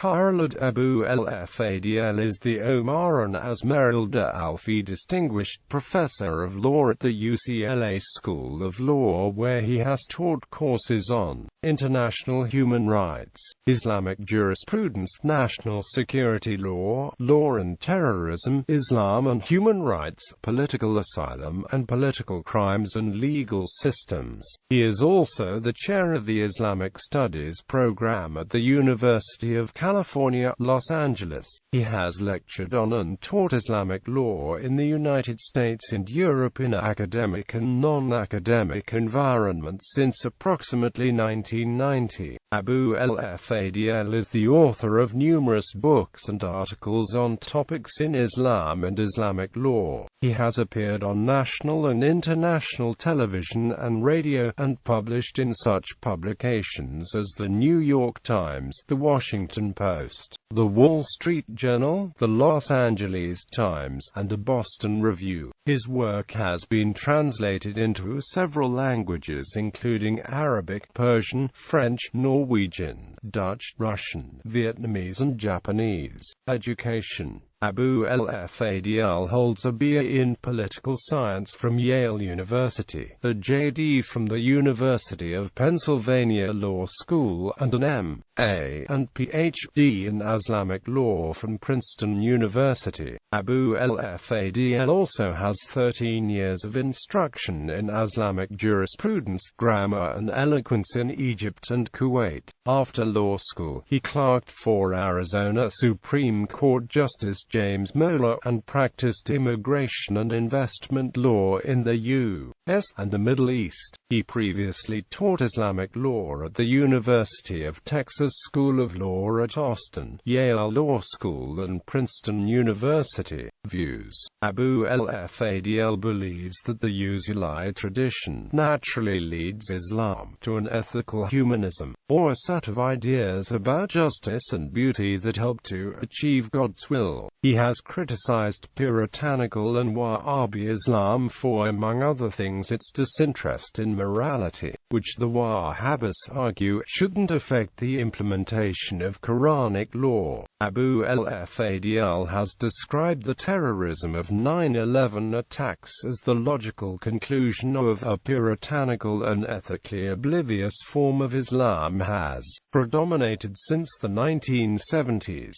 Khaled Abou el Fadl is the Omar and Azmeralda Alfi Distinguished Professor of Law at the UCLA School of Law, where he has taught courses on international human rights, Islamic jurisprudence, national security law, law and terrorism, Islam and human rights, political asylum and political crimes, and legal systems. He is also the chair of the Islamic Studies Program at the University of California, Los Angeles. He has lectured on and taught Islamic law in the United States and Europe in academic and non-academic environments since approximately 1990. Abou el Fadl is the author of numerous books and articles on topics in Islam and Islamic law. He has appeared on national and international television and radio, and published in such publications as the New York Times, the Washington Post, the Wall Street Journal, the Los Angeles Times, and the Boston Review. His work has been translated into several languages including Arabic, Persian, French, Norwegian, Dutch, Russian, Vietnamese and Japanese. Education. Abou el Fadl holds a BA in Political Science from Yale University, a JD from the University of Pennsylvania Law School, and an MA and PhD in Islamic Law from Princeton University. Abou el Fadl also has 13 years of instruction in Islamic jurisprudence, grammar and eloquence in Egypt and Kuwait. After law school, he clerked for Arizona Supreme Court Justice James Moeller, and practiced immigration and investment law in the U.S. and the Middle East. He previously taught Islamic law at the University of Texas School of Law at Austin, Yale Law School and Princeton University. Views. Abou el Fadl believes that the UCLA tradition naturally leads Islam to an ethical humanism, or a set of ideas about justice and beauty that help to achieve God's will. He has criticized puritanical and Wahhabi Islam for, among other things, its disinterest in morality, which the Wahhabis argue shouldn't affect the implementation of Quranic law. Abou el Fadl has described the terrorism of 9/11 attacks as the logical conclusion of a puritanical and ethically oblivious form of Islam has predominated since the 1970s.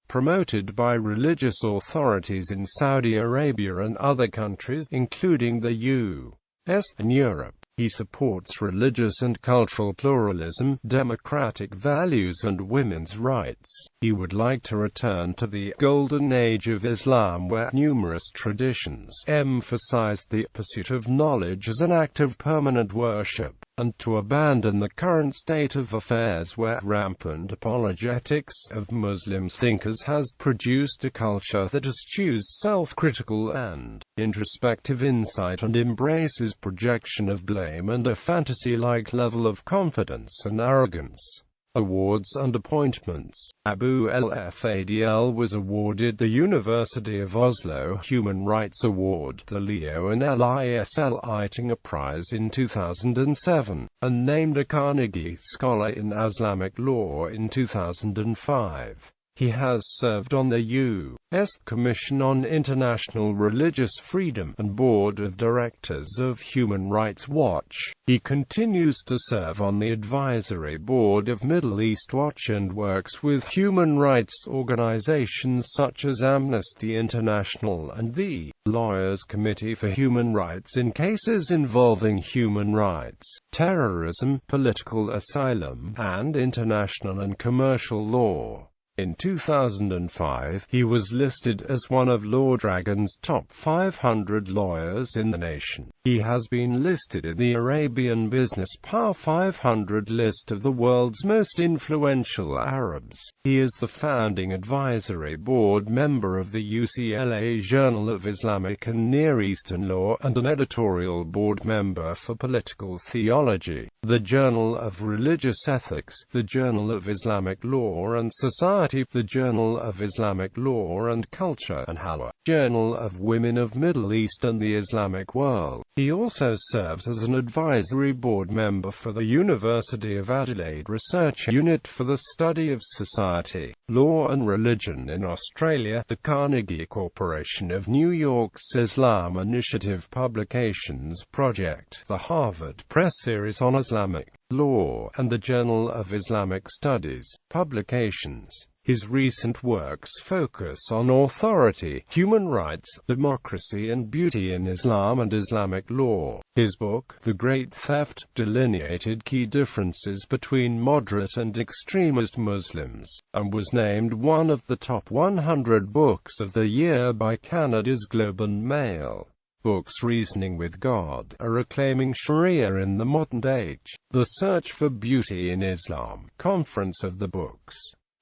Promoted by religious authorities in Saudi Arabia and other countries, including the U.S. and Europe. He supports religious and cultural pluralism, democratic values and women's rights. He would like to return to the golden age of Islam, where numerous traditions emphasized the pursuit of knowledge as an act of permanent worship, and to abandon the current state of affairs where rampant apologetics of Muslim thinkers has produced a culture that eschews self-critical and introspective insight and embraces projection of blame and a fantasy-like level of confidence and arrogance. Awards and appointments. Abou el Fadl was awarded the University of Oslo Human Rights Award, the Leo and Lisl Eitinger Prize in 2007, and named a Carnegie Scholar in Islamic Law in 2005. He has served on the U.S. Commission on International Religious Freedom and Board of Directors of Human Rights Watch. He continues to serve on the advisory board of Middle East Watch and works with human rights organizations such as Amnesty International and the Lawyers Committee for Human Rights in cases involving human rights, terrorism, political asylum, and international and commercial law. In 2005, he was listed as one of LawDragon's top 500 lawyers in the nation. He has been listed in the Arabian Business Power 500 list of the world's most influential Arabs. He is the founding advisory board member of the UCLA Journal of Islamic and Near Eastern Law, and an editorial board member for Political Theology, the Journal of Religious Ethics, the Journal of Islamic Law and Society, Society, the Journal of Islamic Law and Culture, and Hawa, Journal of Women of Middle East and the Islamic World. He also serves as an advisory board member for the University of Adelaide Research Unit for the Study of Society, Law and Religion in Australia, the Carnegie Corporation of New York's Islam Initiative Publications Project, the Harvard Press Series on Islamic Law, and the Journal of Islamic Studies Publications. His recent works focus on authority, human rights, democracy and beauty in Islam and Islamic law. His book, The Great Theft, delineated key differences between moderate and extremist Muslims, and was named one of the top 100 books of the year by Canada's Globe and Mail. Books Reasoning with God, A Reclaiming Sharia in the Modern Age, The Search for Beauty in Islam, Conference of the Books,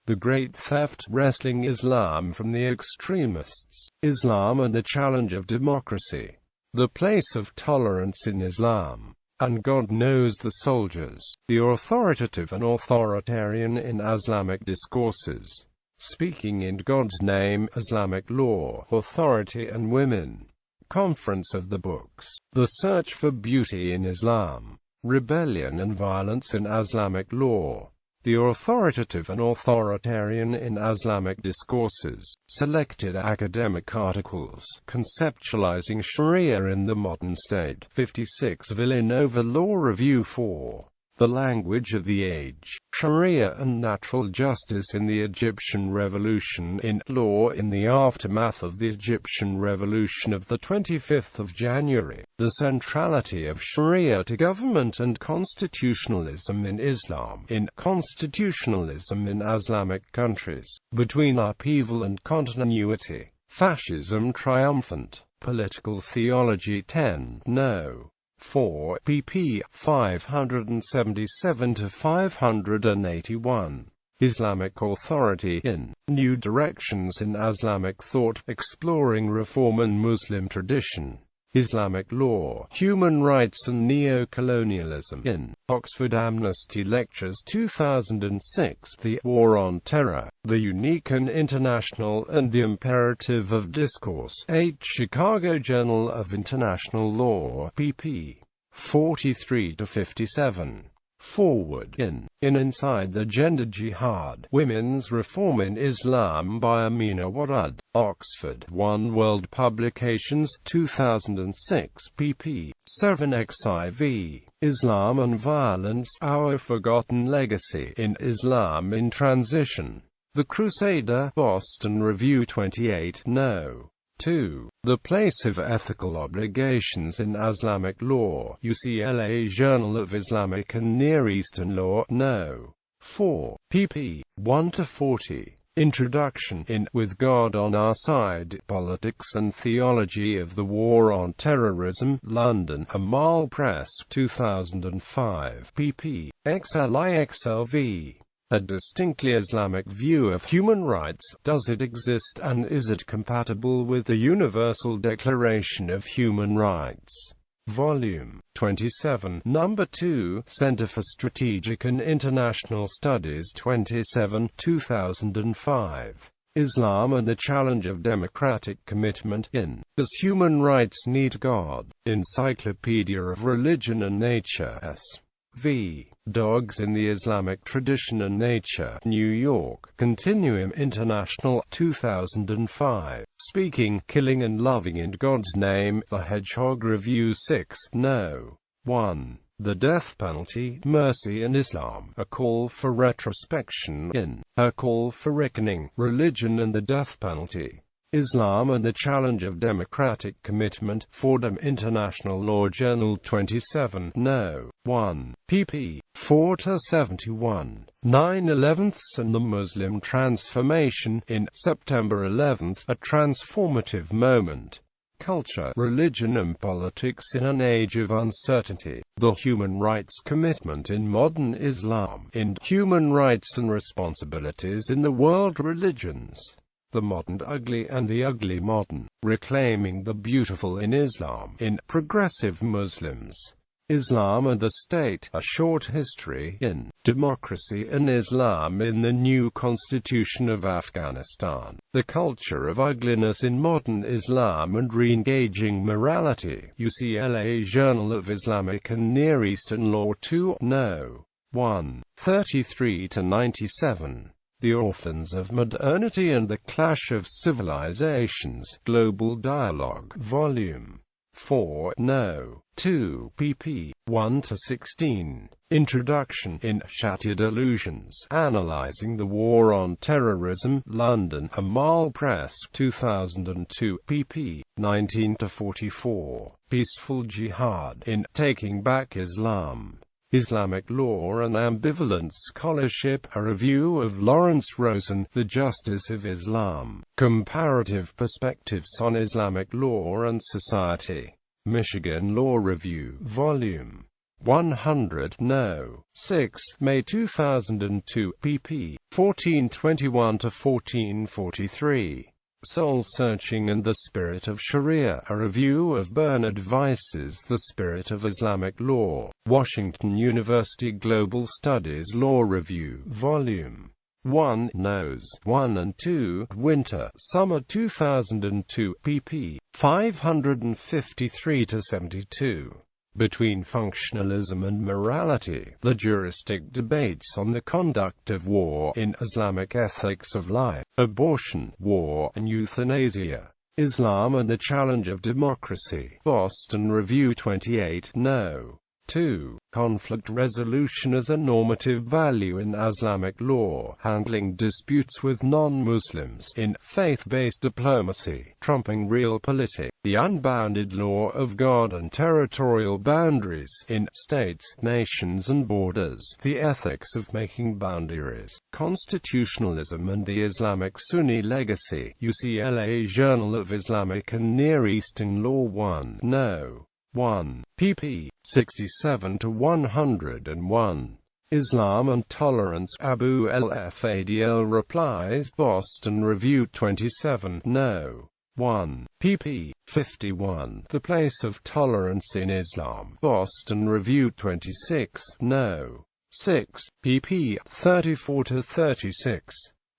The Great Theft, Wresting Islam from the Extremists, Islam and the Challenge of Democracy, The Place of Tolerance in Islam, and God Knows the Soldiers, The Authoritative and Authoritarian in Islamic Discourses, Speaking in God's Name, Islamic Law, Authority and Women, Conference of the Books, The Search for Beauty in Islam, Rebellion and Violence in Islamic Law, The Authoritative and Authoritarian in Islamic Discourses, Selected Academic Articles, Conceptualizing Sharia in the Modern State, 56 Villanova Law Review 4. The Language of the Age, Sharia and Natural Justice in the Egyptian Revolution, in Law in the Aftermath of the Egyptian Revolution of the 25th of January, The Centrality of Sharia to Government and Constitutionalism in Islam, in Constitutionalism in Islamic Countries, Between Upheaval and Continuity, Fascism Triumphant, Political Theology 10, No. 4, pp. 577–581. Islamic Authority in New Directions in Islamic Thought, Exploring Reform and Muslim Tradition, Islamic Law, Human Rights and Neo-Colonialism in Oxford Amnesty Lectures 2006, The War on Terror, The Unique and International and the Imperative of Discourse, 8 Chicago Journal of International Law, pp. 43–57. Forward in Inside the Gender Jihad, Women's Reform in Islam by Amina Wadud, Oxford, One World Publications, 2006, pp. 7 xiv. Islam and Violence, Our Forgotten Legacy in Islam in Transition, The Crusader, Boston Review 28, No. 2. The Place of Ethical Obligations in Islamic Law, UCLA Journal of Islamic and Near Eastern Law, No. 4, pp. 1–40. Introduction in With God on Our Side, Politics and Theology of the War on Terrorism, London, Amal Press, 2005, pp. XLIXLV. A distinctly Islamic view of human rights. Does it exist, and is it compatible with the Universal Declaration of Human Rights? Volume 27, Number 2, Center for Strategic and International Studies 27, 2005. Islam and the Challenge of Democratic Commitment in Does Human Rights Need God? Encyclopedia of Religion and Nature, S.V. Dogs in the Islamic Tradition and Nature, New York, Continuum International, 2005. Speaking, Killing and Loving in God's Name, The Hedgehog Review 6, No. 1. The Death Penalty, Mercy and Islam, A Call for Retrospection in A Call for Reckoning, Religion and the Death Penalty, Islam and the Challenge of Democratic Commitment, Fordham International Law Journal 27, No. 1, pp. 4–71. 9/11 and the Muslim Transformation, in September 11, A Transformative Moment. Culture, Religion and Politics in an Age of Uncertainty. The Human Rights Commitment in Modern Islam, in Human Rights and Responsibilities in the World Religions. The Modern Ugly and the Ugly Modern, Reclaiming the Beautiful in Islam, in Progressive Muslims. Islam and the State, A Short History in Democracy and Islam in the New Constitution of Afghanistan, The Culture of Ugliness in Modern Islam and Re-engaging Morality, UCLA Journal of Islamic and Near Eastern Law 2, No. 1, 33-97. The Orphans of Modernity and the Clash of Civilizations, Global Dialogue, Volume 4, No. 2, pp. 1-16. Introduction. In Shattered Illusions, Analyzing the War on Terrorism, London, Amal Press, 2002, pp. 19-44. Peaceful Jihad. In Taking Back Islam, Islamic Law and Ambivalent Scholarship, a review of Lawrence Rosen, The Justice of Islam, Comparative Perspectives on Islamic Law and Society. Michigan Law Review, Volume 100, No. 6, May 2002, pp. 1421-1443. Soul Searching and the Spirit of Sharia, a review of Bernard Weiss's The Spirit of Islamic Law, Washington University Global Studies Law Review, Volume 1, Nos. 1 and 2, Winter, Summer 2002, pp. 553-72. Between Functionalism and Morality, The Juristic Debates on the Conduct of War in Islamic Ethics of Life, Abortion, War, and Euthanasia. Islam and the Challenge of Democracy. Boston Review 28, No. 2. Conflict Resolution as a Normative Value in Islamic Law, Handling Disputes with Non-Muslims in Faith-Based Diplomacy, Trumping Realpolitik, The Unbounded Law of God and Territorial Boundaries in States, Nations and Borders, The Ethics of Making Boundaries, Constitutionalism and the Islamic Sunni Legacy, UCLA Journal of Islamic and Near Eastern Law 1, No. 1, pp. 67-101. Islam and Tolerance, Abou el Fadl Replies, Boston Review 27, No. 1, pp. 51. The Place of Tolerance in Islam, Boston Review 26, No. 6, pp. 34-36.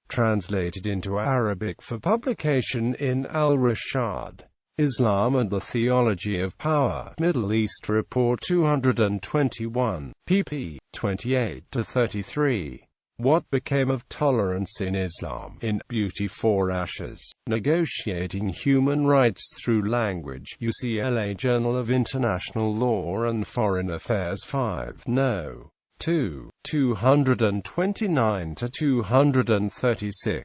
Translated into Arabic for publication in Al-Rashad. Islam and the Theology of Power, Middle East Report 221, pp. 28-33. What Became of Tolerance in Islam, in Beauty for Ashes, Negotiating Human Rights Through Language, UCLA Journal of International Law and Foreign Affairs 5, No. 2, 229-236.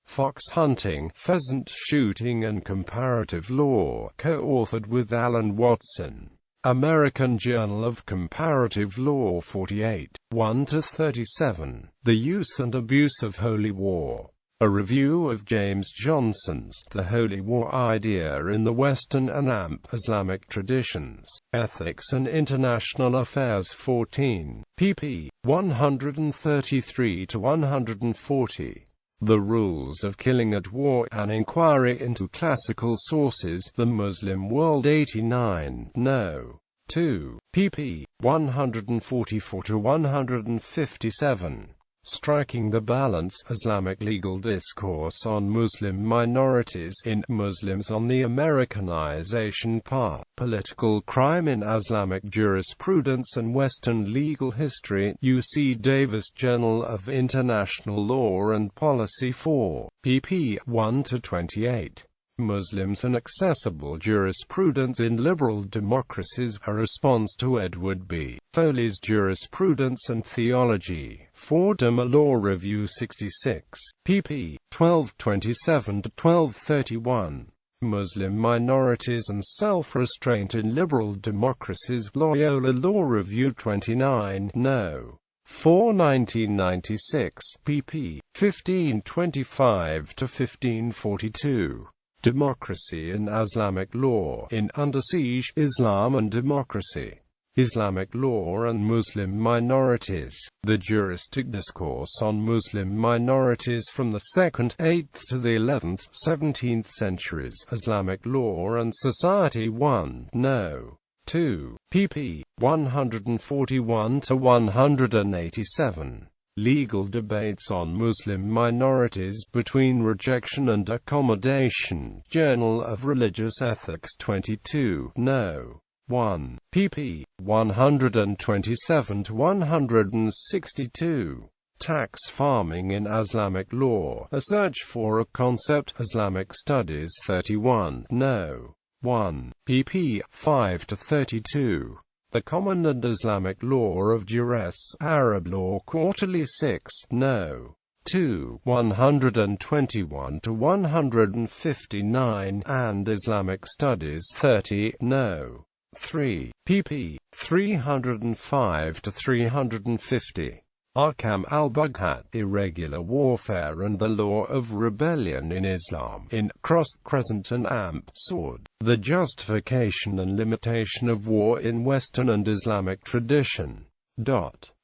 Fox Hunting, Pheasant Shooting and Comparative Law, co-authored with Alan Watson. American Journal of Comparative Law 48, 1-37. The Use and Abuse of Holy War. A review of James Johnson's The Holy War Idea in the Western and Islamic Traditions, Ethics and International Affairs 14, pp. 133-140. The Rules of Killing at War, An Inquiry into Classical Sources, The Muslim World 89, No. 2, pp. 144-157. Striking the Balance, Islamic Legal Discourse on Muslim Minorities in Muslims on the Americanization Path, Political Crime in Islamic Jurisprudence and Western Legal History, UC Davis Journal of International Law and Policy 4, pp. 1-28. Muslims and Accessible Jurisprudence in Liberal Democracies, a response to Edward B. Foley's Jurisprudence and Theology, Fordham Law Review 66, pp. 1227-1231. Muslim Minorities and Self-Restraint in Liberal Democracies, Loyola Law Review 29, No. 4, 1996, pp. 1525-1542. Democracy in Islamic Law, in Under Siege, Islam and Democracy, Islamic Law and Muslim Minorities, The Juristic Discourse on Muslim Minorities from the 2nd, 8th to the 11th, 17th centuries, Islamic Law and Society 1, No. 2, pp. 141–187. Legal Debates on Muslim Minorities Between Rejection and Accommodation. Journal of Religious Ethics 22, No. 1, pp. 127–162. Tax Farming in Islamic Law, A Search for a Concept. Islamic Studies 31, No. 1, pp. 5–32. The Common and Islamic Law of Juris, Arab Law Quarterly 6, No. 2, 121–159, and Islamic Studies 30, No. 3, pp. 305–350. Ahkam al-Bughat, Irregular Warfare and the Law of Rebellion in Islam, in Cross, Crescent and Amp, Sword. The Justification and Limitation of War in Western and Islamic Tradition.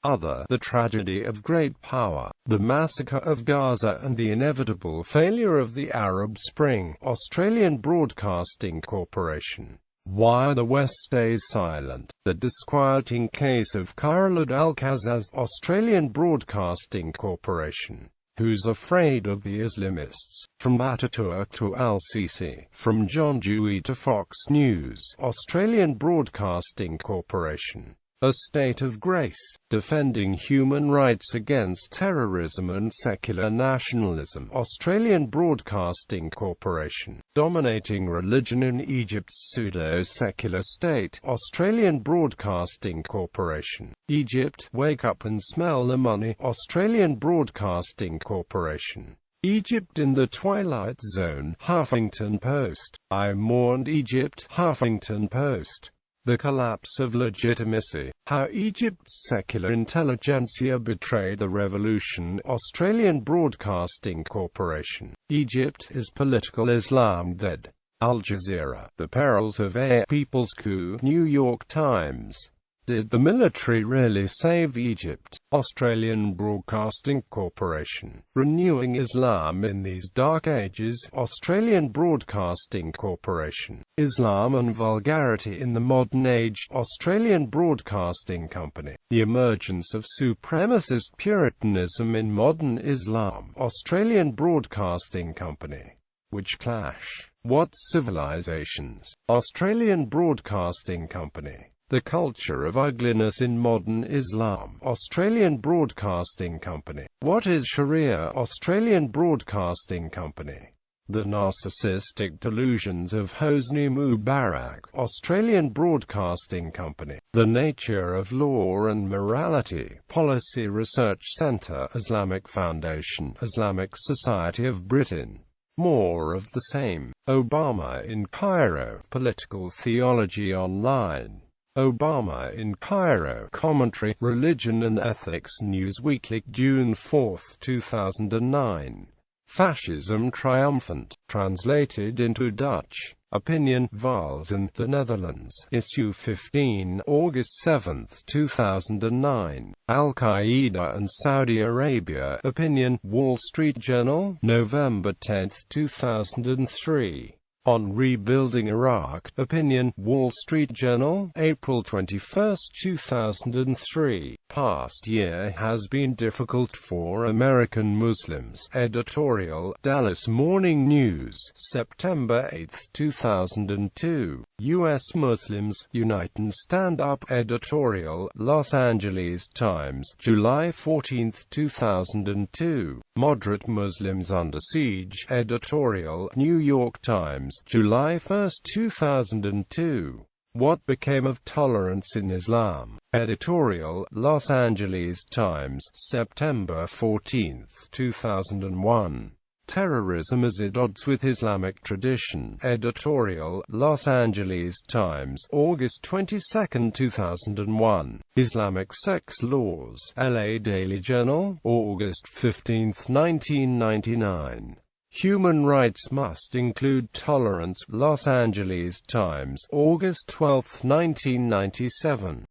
Other, The Tragedy of Great Power, The Massacre of Gaza and the Inevitable Failure of the Arab Spring. Australian Broadcasting Corporation. Why the West Stays Silent. The Disquieting Case of Khaled Al-Qazaz. Australian Broadcasting Corporation. Who's Afraid of the Islamists? From Ataturk to Al-Sisi. From John Dewey to Fox News. Australian Broadcasting Corporation. A State of Grace. Defending Human Rights Against Terrorism and Secular Nationalism. Australian Broadcasting Corporation. Dominating Religion in Egypt's Pseudo-Secular State. Australian Broadcasting Corporation. Egypt, Wake Up and Smell the Money. Australian Broadcasting Corporation. Egypt in the Twilight Zone. Huffington Post. I Mourned Egypt. Huffington Post. The Collapse of Legitimacy. How Egypt's Secular Intelligentsia Betrayed the Revolution. Australian Broadcasting Corporation. Egypt, Is Political Islam Dead? Al Jazeera. The Perils of a People's Coup. New York Times. Did the military really save Egypt? Australian Broadcasting Corporation. Renewing Islam in These Dark Ages. Australian Broadcasting Corporation. Islam and Vulgarity in the Modern Age. Australian Broadcasting Company. The Emergence of Supremacist Puritanism in Modern Islam. Australian Broadcasting Company. Which clash? What civilizations? Australian Broadcasting Company. The Culture of Ugliness in Modern Islam. Australian Broadcasting Company. What is Sharia? Australian Broadcasting Company. The Narcissistic Delusions of Hosni Mubarak. Australian Broadcasting Company. The Nature of Law and Morality. Policy Research Centre. Islamic Foundation. Islamic Society of Britain. More of the same. Obama in Cairo. Political Theology Online. Obama in Cairo. Commentary, Religion and Ethics News Weekly, June 4, 2009. Fascism Triumphant. Translated into Dutch. Opinion, Valzen, The Netherlands. Issue 15, August 7, 2009. Al-Qaeda and Saudi Arabia. Opinion, Wall Street Journal, November 10, 2003. On Rebuilding Iraq. Opinion, Wall Street Journal, April 21, 2003. Past year has been difficult for American Muslims. Editorial, Dallas Morning News, September 8, 2002. U.S. Muslims, Unite and Stand Up. Editorial, Los Angeles Times, July 14, 2002. Moderate Muslims Under Siege. Editorial, New York Times, July 1, 2002. What Became of Tolerance in Islam? Editorial, Los Angeles Times, September 14, 2001. Terrorism is at odds with Islamic tradition. Editorial, Los Angeles Times, August 22, 2001. Islamic Sex Laws. LA Daily Journal, August 15, 1999. Human Rights Must Include Tolerance. Los Angeles Times, August 12, 1997.